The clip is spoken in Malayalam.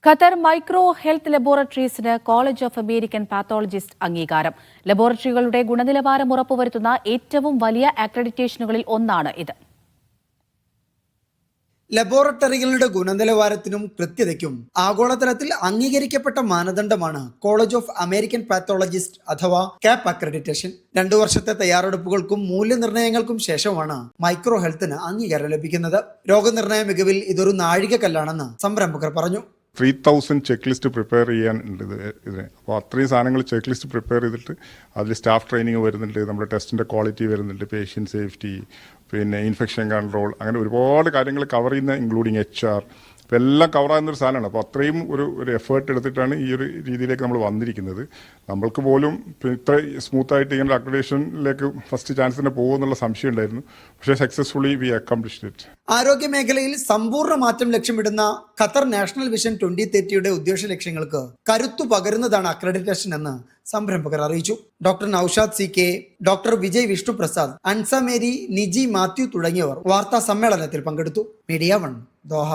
ഖത്തർ മൈക്രോ ഹെൽത്ത് ലബോറട്ടറീസിന് കോളേജ് ഓഫ് അമേരിക്കൻ പാത്തോളജിസ്റ്റ് അംഗീകാരം. ലബോറട്ടറികളുടെ ഗുണനിലവാരം ഉറപ്പുവരുത്തുന്ന ഏറ്റവും വലിയ അക്രഡിറ്റേഷനുകളിൽ ഒന്നാണ് ഇത്. ലബോറട്ടറികളുടെ ഗുണനിലവാരത്തിനും കൃത്യതയ്ക്കും ആഗോളതലത്തിൽ അംഗീകരിക്കപ്പെട്ട മാനദണ്ഡമാണ് കോളേജ് ഓഫ് അമേരിക്കൻ പാത്തോളജിസ്റ്റ് അഥവാ കാപ്പ് അക്രഡിറ്റേഷൻ. 2 വർഷത്തെ തയ്യാറെടുപ്പുകൾക്കും മൂല്യനിർണ്ണയങ്ങൾക്കും ശേഷമാണ് മൈക്രോ ഹെൽത്തിന് അംഗീകാരം ലഭിക്കുന്നത്. രോഗനിർണയ മികവിൽ ഇതൊരു നാഴികക്കല്ലാണെന്ന് സംരംഭകർ പറഞ്ഞു. 3000 ചെക്ക് ലിസ്റ്റ് പ്രിപ്പയർ ചെയ്യാനുണ്ട് ഇതിന്. അപ്പോൾ അത്രയും സാധനങ്ങൾ ചെക്ക് ലിസ്റ്റ് പ്രിപ്പയർ ചെയ്തിട്ട് അതിൽ സ്റ്റാഫ് ട്രെയിനിങ് വരുന്നുണ്ട്, നമ്മുടെ ടെസ്റ്റിൻ്റെ ക്വാളിറ്റി വരുന്നുണ്ട്, പേഷ്യൻ്റ് സേഫ്റ്റി, പിന്നെ ഇൻഫെക്ഷൻ കൺട്രോൾ, അങ്ങനെ ഒരുപാട് കാര്യങ്ങൾ കവർ ചെയ്യുന്ന ഇൻക്ലൂഡിങ് HR, അപ്പോൾ എല്ലാം കവറാകുന്നൊരു സാധനമാണ്. അപ്പോൾ അത്രയും ഒരു എഫേർട്ട് എടുത്തിട്ടാണ് ഈ ഒരു രീതിയിലേക്ക് നമ്മൾ വന്നിരിക്കുന്നത്. നമ്മൾക്ക് പോലും ഇത്ര സ്മൂത്തായിട്ട് ഇങ്ങനെ അക്രഡിറ്റേഷനിലേക്ക് ഫസ്റ്റ് ചാൻസ് തന്നെ പോകുമെന്നുള്ള സംശയം ഉണ്ടായിരുന്നു. പക്ഷേ സക്സസ്ഫുള്ളി വി അക്കംപ്ലിഷ്ഡ് ഇറ്റ്. ആരോഗ്യ മേഖലയിൽ സമ്പൂർണ്ണ മാറ്റം ലക്ഷ്യമിടുന്ന ഖത്തർ നാഷണൽ വിഷൻ 2030യുടെ ഉദ്ദേശ ലക്ഷ്യങ്ങൾക്ക് കരുത്തു പകരുന്നതാണ് അക്രഡിറ്റേഷൻ എന്ന് സംരംഭകർ അറിയിച്ചു. Doctor Naushad CK, doctor Vijay Vishnuprasad, Ansa Mary, Niji Mathew തുടങ്ങിയവർ വാർത്താ സമ്മേളനത്തിൽ പങ്കെടുത്തു. Media 1 Doha.